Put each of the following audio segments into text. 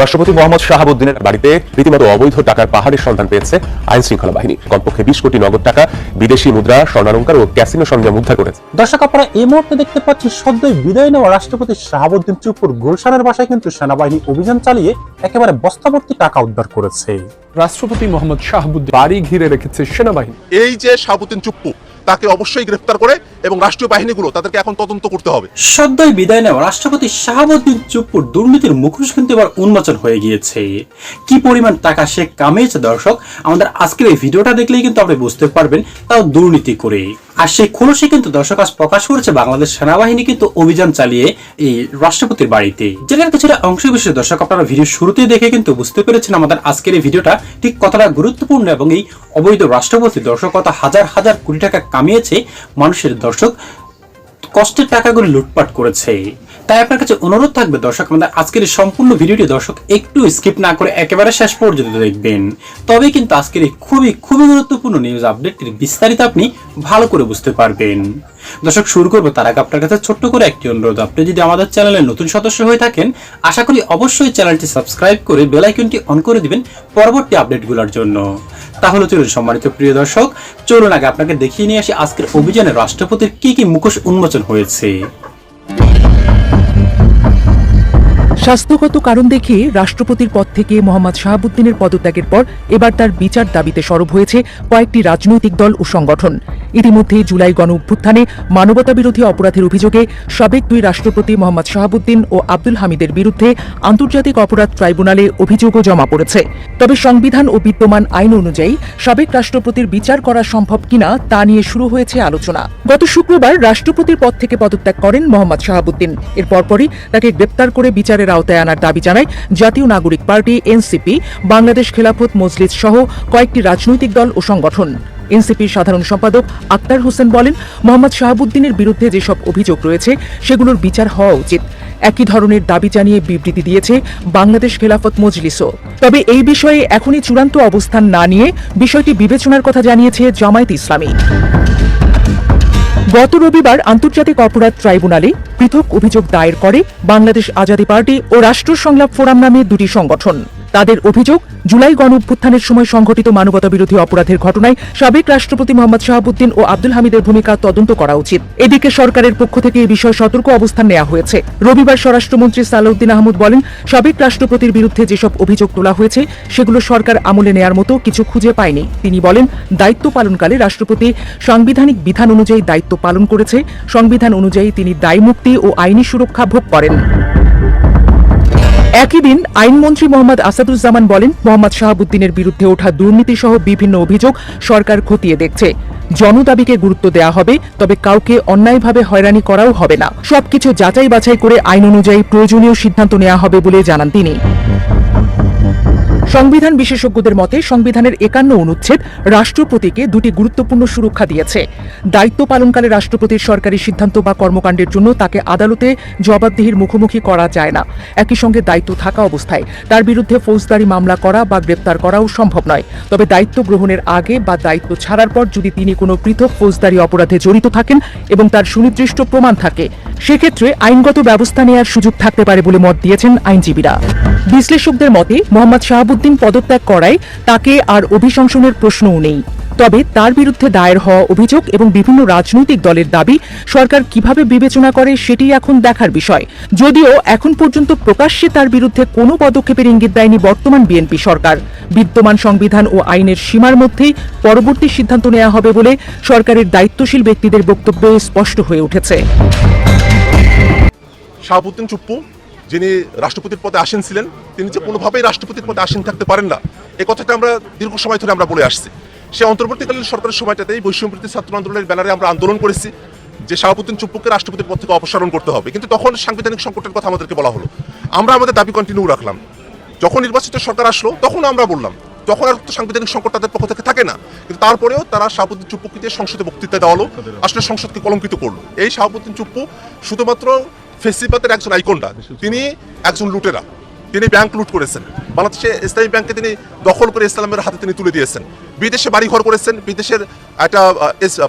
রাষ্ট্রপতি মোহাম্মদ শাহাবুদ্দিনের বাড়িতে রীতিমতো অবৈধ টাকার পাহাড়ের সন্ধান পেয়েছে আইন শৃঙ্খলা বাহিনী। কমপক্ষে 20 কোটি নগদ টাকা, বিদেশি মুদ্রা, স্বর্ণালংকার ও ক্যাসিনো সরঞ্জাম উদ্ধার করেছে। দর্শক, আপনারা এই মুহূর্তে দেখতে পাচ্ছেন সদ্যই বিদায় নেওয়া রাষ্ট্রপতি শাহাবুদ্দিন চুপ্পুর গুলশানের বাসায় কিন্তু সেনাবাহিনী অভিযান চালিয়ে একেবারে বস্তাভর্তি টাকা উদ্ধার করেছে। রাষ্ট্রপতি মোহাম্মদ শাহাবুদ্দিন বাড়ি ঘিরে রেখেছে সেনাবাহিনী। এই যে শাহাবুদ্দিন চুপ্পু, তাকে অবশ্যই গ্রেফতার করে এবং রাষ্ট্রীয় বাহিনীগুলো তাদেরকে এখন তদন্ত করতে হবে। সদ্যই বিদায় নেওয়া রাষ্ট্রপতি শাহাবুদ্দিন চুপ্পুর দুর্নীতির মুখোশ কিন্তু এবার উন্মোচন হয়ে গিয়েছে। কি পরিমাণ টাকা সে কামিয়েছে দর্শক, আমাদের আজকের এই ভিডিওটা দেখলেই কিন্তু আপনি বুঝতে পারবেন, তাও দুর্নীতি করে। আর সেই খোলসে কিন্তু দর্শক আজ প্রকাশ করেছে বাংলাদেশ সেনাবাহিনী কিন্তু অভিযান চালিয়ে এই রাষ্ট্রপতির বাড়িতে। যেটার কিছুটা অংশ বিশেষ দর্শক আপনারা ভিডিও শুরুতেই দেখে কিন্তু বুঝতে পেরেছেন আমাদের আজকের এই ভিডিওটা ঠিক কতটা গুরুত্বপূর্ণ এবং এই অবৈধ রাষ্ট্রপতি দর্শক কত হাজার হাজার কোটি টাকা কামিয়েছে মানুষের দর্শক, কষ্টের টাকাগুলো লুটপাট করেছে। তাই আপনার কাছে অনুরোধ থাকবে দর্শক, আমাদের আজকের এই সম্পূর্ণ ভিডিওটি দর্শক একটু স্কিপ না করে একেবারে শেষ পর্যন্ত দেখবেন, তবে কিন্তু আজকের এই খুবই গুরুত্বপূর্ণ নিউজ আপডেটটির বিস্তারিত আপনি ভালো করে বুঝতে পারবেন। দর্শক, শুরু করবো তার আগে আপনার কাছে ছোট্ট করে একটি অনুরোধ, আপনি যদি আমাদের চ্যানেলের নতুন সদস্য হয়ে থাকেন আশা করি অবশ্যই চ্যানেলটি সাবস্ক্রাইব করে বেল আইকনটি অন করে দিবেন পরবর্তী আপডেটগুলোর জন্য। তাহলে চলুন সম্মানিত প্রিয় দর্শক, চলুন আগে আপনাকে দেখিয়ে নিয়ে আসি আজকের অভিযানে রাষ্ট্রপতির কি মুখোশ উন্মোচন হয়েছে। স্বাস্থ্যগত কারণ দেখিয়ে রাষ্ট্রপতির পদ থেকে মোহাম্মদ শাহাবুদ্দিনের পদত্যাগের পর এবার তার বিচার দাবিতে সরব হয়েছে কয়েকটি রাজনৈতিক দল ও সংগঠন। ইতিমধ্যে জুলাই গণ অভ্যুত্থানে মানবতাবিরোধী অপরাধের অভিযোগে সাবেক দুই রাষ্ট্রপতি মোহাম্মদ শাহাবুদ্দিন ও আব্দুল হামিদের বিরুদ্ধে আন্তর্জাতিক অপরাধ ট্রাইব্যুনালে অভিযোগও জমা পড়েছে। তবে সংবিধান ও বিদ্যমান আইন অনুযায়ী সাবেক রাষ্ট্রপতির বিচার করা সম্ভব কিনা তা নিয়ে শুরু হয়েছে আলোচনা। গত শুক্রবার রাষ্ট্রপতির পদ থেকে পদত্যাগ করেন মোহাম্মদ শাহাবুদ্দিন। এর পরপরই তাকে গ্রেপ্তার করে বিচারের আওতায় আনার দাবি জানায় জাতীয় নাগরিক পার্টি, এনসিপি, বাংলাদেশ খেলাফত মজলিস সহ কয়েকটি রাজনৈতিক দল ও সংগঠন। এনসিপির সাধারণ সম্পাদক আক্তার হোসেন বলেন, মোহাম্মদ শাহাবুদ্দিনের বিরুদ্ধে যেসব অভিযোগ রয়েছে সেগুলোর বিচার হওয়া উচিত। একই ধরনের দাবি জানিয়ে বিবৃতি দিয়েছে বাংলাদেশ খেলাফত মজলিসও। তবে এই বিষয়ে এখনই চূড়ান্ত অবস্থান না নিয়ে বিষয়টি বিবেচনার কথা জানিয়েছে জামায়াত ইসলামী। গত রবিবার আন্তর্জাতিক অপরাধ ট্রাইব্যুনালে পৃথক অভিযোগ দায়ের করে বাংলাদেশ আজাদী পার্টি ও রাষ্ট্র সংলাপ ফোরাম নামে দুটি সংগঠন। তাদের অভিযোগ, জুলাই গণ অভ্যুত্থানের সময় সংঘটিত মানবতাবিরোধী অপরাধের ঘটনায় সাবেক রাষ্ট্রপতি মোহাম্মদ শাহাবুদ্দিন ও আব্দুল হামিদের ভূমিকা তদন্ত করা উচিত। এদিকে সরকারের পক্ষ থেকে এই বিষয়ে সতর্ক অবস্থান নেওয়া হয়েছে। রবিবার স্বরাষ্ট্রমন্ত্রী সালাউদ্দিন আহমদ বলেন, সাবেক রাষ্ট্রপতির বিরুদ্ধে যেসব অভিযোগ তোলা হয়েছে সেগুলো সরকার আমলে নেয়ার মতো কিছু খুঁজে পায়নি। তিনি বলেন, দায়িত্ব পালনকালে রাষ্ট্রপতি সাংবিধানিক বিধান অনুযায়ী দায়িত্ব পালন করেছে। সংবিধান অনুযায়ী তিনি দায়মুক্তি ও আইনি সুরক্ষা ভোগ করেন। একই দিন আইনমন্ত্রী মোহাম্মদ আসাদুজ্জামান বলেন, মোহাম্মদ শাহাবুদ্দিনের বিরুদ্ধে ওঠা দুর্নীতি সহ বিভিন্ন অভিযোগ সরকার খতিয়ে দেখছে। জনদাবিকে গুরুত্ব দেওয়া হবে, তবে কাউকে অন্যায়ভাবে হয়রানি করাও হবে না। সবকিছু যাচাই বাছাই করে আইন অনুযায়ী প্রয়োজনীয় সিদ্ধান্ত নেওয়া হবে বলে জানান তিনি। সংবিধান বিশেষজ্ঞদের মতে সংবিধানের 51 অনুচ্ছেদ রাষ্ট্রপতিকে দুটি গুরুত্বপূর্ণ সুরক্ষা দিয়েছে। দায়িত্ব পালনকালে রাষ্ট্রপতির সরকারি সিদ্ধান্ত বা কর্মকাণ্ডের জন্য তাকে আদালতে জবাবদিহির মুখোমুখি করা যায় না। একই সঙ্গে দায়িত্ব থাকা অবস্থায় তার বিরুদ্ধে ফৌজদারি মামলা করা বা গ্রেপ্তার করাও সম্ভব নয়। তবে দায়িত্ব গ্রহণের আগে বা দায়িত্ব ছাড়ার পর যদি তিনি কোনো পৃথক ফৌজদারি অপরাধে জড়িত থাকেন এবং তার সুনির্দিষ্ট প্রমাণ থাকে, সেক্ষেত্রে আইনগত ব্যবস্থা নেওয়ার সুযোগ থাকতে পারে বলে মত দিয়েছেন আইনজীবীরা। বিশ্লেষকদের মতে মোহাম্মদ শাহাবুদ্দিন পদত্যাগ করায় তাকে আর অভিশংসনের প্রশ্নও নেই। তবে তার বিরুদ্ধে দায়ের হওয়া অভিযোগ এবং বিভিন্ন রাজনৈতিক দলের দাবি সরকার কিভাবে বিবেচনা করে সেটি এখন দেখার বিষয়। যদিও এখন পর্যন্ত প্রকাশ্যে তার বিরুদ্ধে কোনো পদক্ষেপের ইঙ্গিত দেয়নি বর্তমান বিএনপি সরকার। বিদ্যমান সংবিধান ও আইনের সীমার মধ্যেই পরবর্তী সিদ্ধান্ত নেওয়া হবে বলে সরকারের দায়িত্বশীল ব্যক্তিদের বক্তব্যে স্পষ্ট হয়ে উঠেছে। শাহাবুদ্দিন চুপ্পু, যিনি রাষ্ট্রপতির পদে আসীন ছিলেন, তিনি যে কোনোভাবেই রাষ্ট্রপতির পদে আসীন থাকতে পারেন না, এই কথাটা আমরা দীর্ঘ সময় ধরে আমরা বলে আসছি। সে অন্তর্বর্তীকালীন সরকারের সময়টাতেই বৈষম্যবিরোধী ছাত্র আন্দোলনের ব্যানারে আমরা আন্দোলন করেছি যে শাহাবুদ্দিন চুপ্পুকে রাষ্ট্রপতির পদ থেকে অপসারণ করতে হবে, কিন্তু তখন সাংবিধানিক সংকটের কথা আমাদেরকে বলা হলো। আমরা আমাদের দাবি কন্টিনিউ রাখলাম। যখন নির্বাচিত সরকার আসলো তখন আমরা বললাম, তখন আর সাংবিধানিক সংকট তাদের পক্ষ থেকে থাকে না, কিন্তু তারপরেও তারা শাহাবুদ্দিন চুপ্পুকে দিয়ে সংসদে বক্তৃতা দেওয়া হলো, আসলে সংসদকে কলঙ্কিত করলো। এই শাহাবুদ্দিন চুপ্পু শুধুমাত্র ফেসিবাদের একজন আইকনটা, তিনি একজন লুটেরা। তিনি ব্যাংক লুট করেছেন, বাংলাদেশে ইসলামী ব্যাংকে তিনি দখল করে ইসলামের হাতে তিনি তুলে দিয়েছেন, বিদেশে বাড়িঘর করেছেন, বিদেশের একটা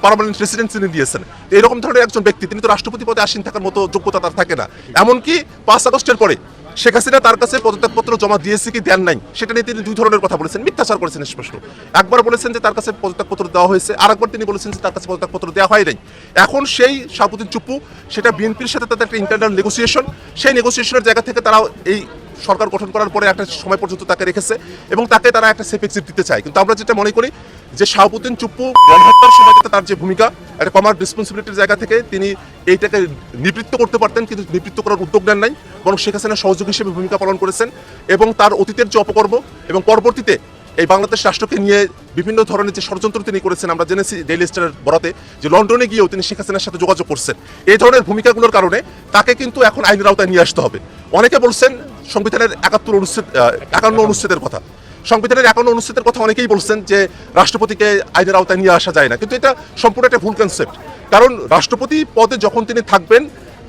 পার্মানেন্ট রেসিডেন্স তিনি দিয়েছেন। এরকম ধরনের একজন ব্যক্তি, তিনি তো রাষ্ট্রপতি পদে আসীন থাকার মতো যোগ্যতা তার থাকে না। এমনকি 5 আগস্টের পরে শেখ হাসিনা তার কাছে পদত্যাগপত্র জমা দিয়েছে কি দেন নাই সেটা নিয়ে তিনি দুই ধরনের কথা বলেছেন, মিথ্যাচার করেছেন স্পষ্ট। একবার বলেছেন যে তার কাছে পদত্যাগপত্র দেওয়া হয়েছে, আর একবার তিনি বলেছেন যে তার কাছে পদত্যাগপত্র দেওয়া হয় নাই। এখন সেই শাহাবুদ্দিন চুপ্পু, সেটা বিএনপির সাথে তাদের একটা ইন্টারনাল নেগোসিয়েশন, সেই নেগোসিয়েশনের জায়গা থেকে তারা এই সরকার গঠন করার পরে একটা সময় পর্যন্ত তাকে রেখেছে এবং তাকে তারা একটা সেফ এক্সিট দিতে চায়। কিন্তু আমরা যেটা মনে করি যে শাহাবুদ্দিন চুপ্পু গণহত্যার সময়টাতে তার যে ভূমিকা, একটা কমান্ড রেসপন্সিবিলিটির জায়গা থেকে তিনি এইটাকে নিবৃত্ত করতে পারতেন, কিন্তু নিবৃত্ত করার উদ্যোগ নেন নাই, বরং শেখ হাসিনার সহযোগী হিসেবে ভূমিকা পালন করেছেন। এবং তার অতীতের যে অপকর্ম এবং পরবর্তীতে এই বাংলাদেশ রাষ্ট্রকে নিয়ে বিভিন্ন ধরনের যে ষড়যন্ত্র তিনি করেছেন, আমরা জেনেছি ডেইলি স্টারের বরাতে যে লন্ডনে গিয়েও তিনি শেখ হাসিনার সাথে যোগাযোগ করছেন। এই ধরনের ভূমিকাগুলোর কারণে তাকে কিন্তু এখন আইনের আওতায় নিয়ে আসতে হবে। অনেকে বলছেন সংবিধানের 51 অনুচ্ছেদের কথা, সংবিধানের 51 অনুচ্ছেদের কথা অনেকেই বলছেন যে রাষ্ট্রপতিকে আইনের আওতায় নিয়ে আসা যায় না, কিন্তু এটা সম্পূর্ণ একটা ভুল কনসেপ্ট। কারণ রাষ্ট্রপতি পদে যখন তিনি থাকবেন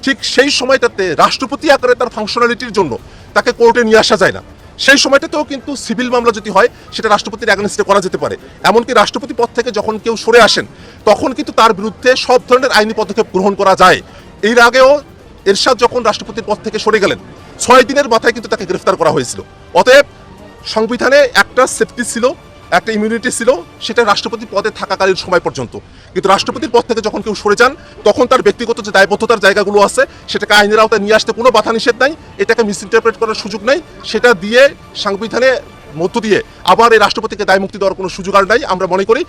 ঠিক সেই সময়টাতে রাষ্ট্রপতি আকারে তার ফাংশনালিটির জন্য তাকে কোর্টে নিয়ে আসা যায় না। সেই সময়টাতেও কিন্তু সিভিল মামলা যদি হয় সেটা রাষ্ট্রপতির অ্যাগেনস্টে করা যেতে পারে। এমনকি রাষ্ট্রপতি পদ থেকে যখন কেউ সরে আসেন তখন কিন্তু তার বিরুদ্ধে সব ধরনের আইনি পদক্ষেপ গ্রহণ করা যায়। এর আগেও এরশাদ যখন রাষ্ট্রপতির পদ থেকে সরে গেলেন 6 দিনের মাথায় কিন্তু তাকে গ্রেফতার করা হয়েছিল। অতএব সংবিধানে একটা সেফটি ছিল, একটা ইমিউনিটি ছিল, সেটা রাষ্ট্রপতি পদে থাকাকালীন সময় পর্যন্ত। কিন্তু রাষ্ট্রপতির পদ থেকে যখন কেউ সরে যান তখন তার ব্যক্তিগত যে দায়বদ্ধতার জায়গাগুলো আছে সেটাকে আইনের আওতায় নিয়ে আসতে কোনো বাধা নিষেধ নাই, এটাকে মিসইন্টারপ্রেট করার সুযোগ নাই। সেটা দিয়ে সংবিধানে মধ্য দিয়ে আবার এই রাষ্ট্রপতিকে দায়মুক্তি দেওয়ার কোনো সুযোগ আর নাই। আমরা মনে করি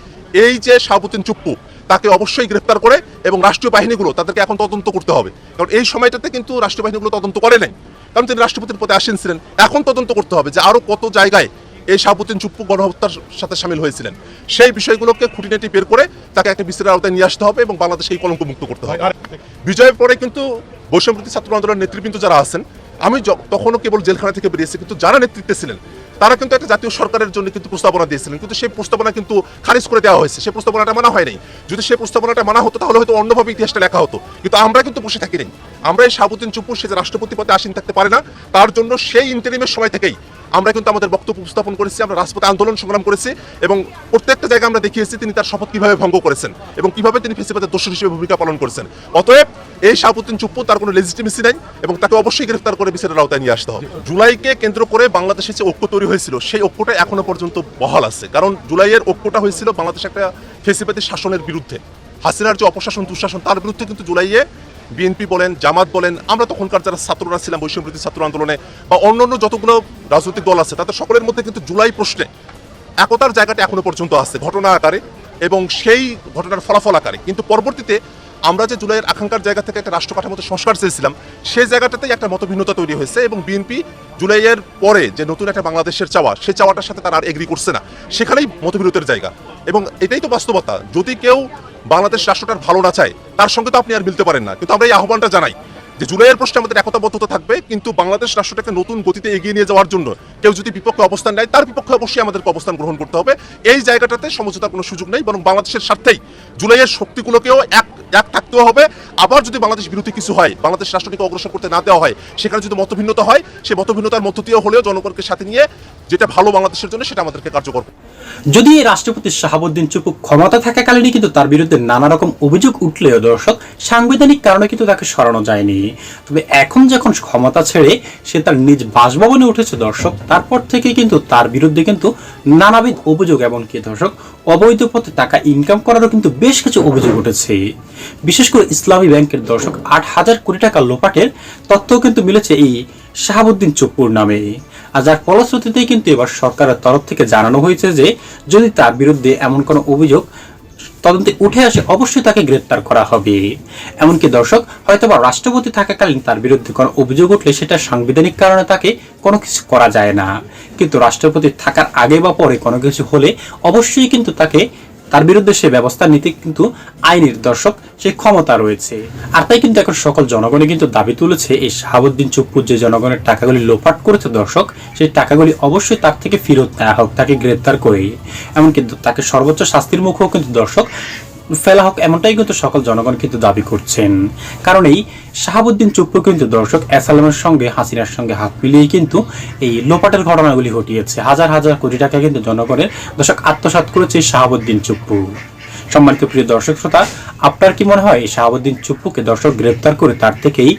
এই যে শাহাবুদ্দিন চুপ্পু, তাকে অবশ্যই গ্রেফতার করে এবং রাষ্ট্রীয় বাহিনীগুলো তাদেরকে এখন তদন্ত করতে হবে। কারণ এই সময়টাতে কিন্তু রাষ্ট্রীয় বাহিনীগুলো তদন্ত করে নাই, কারণ তিনি রাষ্ট্রপতির পদে আসীন ছিলেন। এখন তদন্ত করতে হবে যে আরও কত জায়গায় এই শাহাবুদ্দিন চুপ্পু গণহত্যার সাথে সামিল হয়েছিলেন, সেই বিষয়গুলোকে খুঁটিনাটি বের করে তাকে একটা বিচারের আওতায় নিয়ে আসতে হবে এবং বাংলাদেশকে এই কলঙ্ক মুক্ত করতে হবে। বিজয়ের পরে কিন্তু বৈষম্যবিরোধী ছাত্র আন্দোলনের নেতৃবৃন্দ যারা আছেন, আমি তখনও কেবল জেলখানা থেকে বেরিয়েছি, কিন্তু যারা নেতৃত্বে ছিলেন তারা কিন্তু একটা জাতীয় সরকারের জন্য কিন্তু প্রস্তাবনা দিয়েছিলেন, কিন্তু সেই প্রস্তাবনা কিন্তু খারিজ করে দেওয়া হয়েছে। সেই প্রস্তাবনাটা মানা হয় নাই। যদি সেই প্রস্তাবনাটা মানা হতো তাহলে হয়তো অন্যভাবে ইতিহাসটা লেখা হতো, কিন্তু আমরা কিন্তু বসে থাকি নাই। আমরা এই শাহাবুদ্দিন চুপ্পু, সে যে রাষ্ট্রপতি পদে আসীন থাকতে পারে না, তার জন্য সেই ইন্টারিমের সময় থেকেই আমরা কিন্তু আমাদের বক্তব্য উপস্থাপন করেছি, আমরা রাজপথে আন্দোলন সংগ্রাম করেছি এবং প্রত্যেকটা জায়গায় আমরা দেখিয়েছি তিনি তার শপথ কিভাবে ভঙ্গ করেছেন এবং কিভাবে তিনি ফেসিবাদের দোষর হিসেবে ভূমিকা পালন করেছেন। অতএব এই শাহাবুদ্দিন চুপ্পু, তার কোনো লেজিটিমেসি নাই এবং তাকে অবশ্যই গ্রেফতার করে বিচারের আওতায় নিয়ে আসতে হবে। জুলাইকে কেন্দ্র করে বাংলাদেশে যে ঐক্য তৈরি হয়েছিল সেই ঐক্যটা এখনো পর্যন্ত বহাল আছে। কারণ জুলাইয়ের ঐক্যটা হয়েছিল বাংলাদেশ একটা ফেসিবাদী শাসনের বিরুদ্ধে, হাসিনার যে অপশাসন দুঃশাসন তার বিরুদ্ধে। কিন্তু জুলাইয়ে বিএনপি বলেন, জামাত বলেন, আমরা তখনকার যারা ছাত্ররা ছিলাম বৈষম্যবিরোধী ছাত্র আন্দোলনে বা অন্যান্য যতগুলো রাজনৈতিক দল আছে তাদের সকলের মধ্যে কিন্তু জুলাই প্রশ্নে একতার জায়গাটা এখনো পর্যন্ত আছে ঘটনা আকারে এবং সেই ঘটনার ফলাফল আকারে। কিন্তু পরবর্তীতে আমরা যে জুলাইয়ের আকাঙ্ক্ষার জায়গা থেকে একটা রাষ্ট্র কাঠামোতে সংস্কার চেয়েছিলাম সেই জায়গাটাতেই একটা মতভিন্নতা তৈরি হয়েছে এবং বিএনপি জুলাইয়ের পরে যে নতুন একটা বাংলাদেশের চাওয়া, সেই চাওয়াটার সাথে তারা আর এগ্রি করছে না, সেখানেই মতবিরোধের জায়গা। এবং এটাই তো বাস্তবতা। যদি কেউ বাংলাদেশ রাষ্ট্রটার ভালো না চায় তার সঙ্গে তো আপনি আর মিলতে পারেন না। কিন্তু আমরা এই আহ্বানটা জানাই যে জুলাইয়ের প্রশ্নে আমাদের একতাবদ্ধতা থাকবে, কিন্তু বাংলাদেশ রাষ্ট্রটাকে নতুন গতিতে এগিয়ে নিয়ে যাওয়ার জন্য কেউ যদি বিপক্ষে অবস্থান নেয় তার বিপক্ষে অবশ্যই আমাদেরকে অবস্থান গ্রহণ করতে হবে। এই জায়গাটাতে সমঝোতার কোনো সুযোগ নেই, বরং বাংলাদেশের স্বার্থেই জুলাইয়ের শক্তিগুলোকেও এক থাকতেও হবে। আবার যদি বাংলাদেশ বিরোধী কিছু হয়, বাংলাদেশ রাষ্ট্রটিকে অগ্রসর করতে না দেওয়া হয়, সেখানে যদি মতভিন্নতা হয়, সেই মতভিন্নতার মধ্য দিয়ে হলেও জনগণকে সাথে নিয়ে যেটা ভালো বাংলাদেশের জন্য সেটা আমাদেরকে কার্যকর। যদি রাষ্ট্রপতি শাহাবুদ্দিন চুপ্পু ক্ষমতা থাকাকালীনই কিন্তু তার বিরুদ্ধে নানা রকম অভিযোগ উঠলেও দর্শক সাংবিধানিক কারণে কিন্তু তাকে সরানো যায়নি। তবে এখন যখন ক্ষমতা ছেড়ে সে তার নিজ বাসভবনে উঠেছে দর্শক, তারপর থেকে কিন্তু তার বিরুদ্ধে কিন্তু নানাবিধ অভিযোগ, এমনকি দর্শক অবৈধ পথে টাকা ইনকাম করারও কিন্তু বেশ কিছু অভিযোগ উঠেছে। বিশেষ করে ইসলামী ব্যাংকের দর্শক 8,000 কোটি টাকা লোপাটের তথ্য কিন্তু মিলেছে এই শাহাবুদ্দিন চুপ্পুর নামে। আর যার ফলশ্রুতিতেই কিন্তু এবার সরকারের তরফ থেকে জানানো হয়েছে যে যদি তার বিরুদ্ধে এমন কোনো অভিযোগ তদন্তে উঠে আসে অবশ্যই তাকে গ্রেপ্তার করা হবে। এমনকি দর্শক হয়তোবা রাষ্ট্রপতি থাকাকালীন তার বিরুদ্ধে কোনো অভিযোগ উঠলে সেটা সাংবিধানিক কারণে তাকে কোনো কিছু করা যায় না, কিন্তু রাষ্ট্রপতি থাকার আগে বা পরে কোনো কিছু হলে অবশ্যই কিন্তু তার বিরুদ্ধে সে ব্যবস্থা নিতে কিন্তু আইনের দর্শক সেই ক্ষমতা রয়েছে। আর তাই কিন্তু এখন সকল জনগণই কিন্তু দাবি তুলেছে এই শাহাবুদ্দিন চুপ্পু যে জনগণের টাকাগুলি লোপাট করেছে দর্শক, সেই টাকাগুলি অবশ্যই তার থেকে ফেরত নেওয়া হোক, তাকে গ্রেপ্তার করে, এমনকি তাকে সর্বোচ্চ শাস্তির মুখেও কিন্তু দর্শক ফেলা হোক, এমনটাই কিন্তু সকল জনগণ কিন্তু দাবি করছেন। কারণ এই শাহাবুদ্দিন চুপ্পু কিন্তু দর্শক এসালামের সঙ্গে হাসিনার সঙ্গে হাত মিলিয়ে কিন্তু এই লোপাটের ঘটনাগুলি ঘটিয়েছে। হাজার হাজার কোটি টাকা কিন্তু জনগণের দর্শক আত্মসাৎ করেছে শাহাবুদ্দিন চুপ্পু। সম্মানিত প্রিয় দর্শক শ্রোতা, আপনার কি মনে হয় এই শাহাবুদ্দিন চুপ্পুকে দর্শক গ্রেপ্তার করে তার থেকেই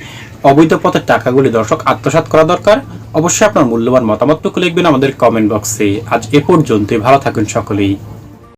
অবৈধ পথে টাকাগুলি দর্শক আত্মসাৎ করা দরকার? অবশ্যই আপনার মূল্যবান মতামতটুকু লিখবেন আমাদের কমেন্ট বক্সে। আজ এ পর্যন্তই, ভালো থাকুন সকলেই।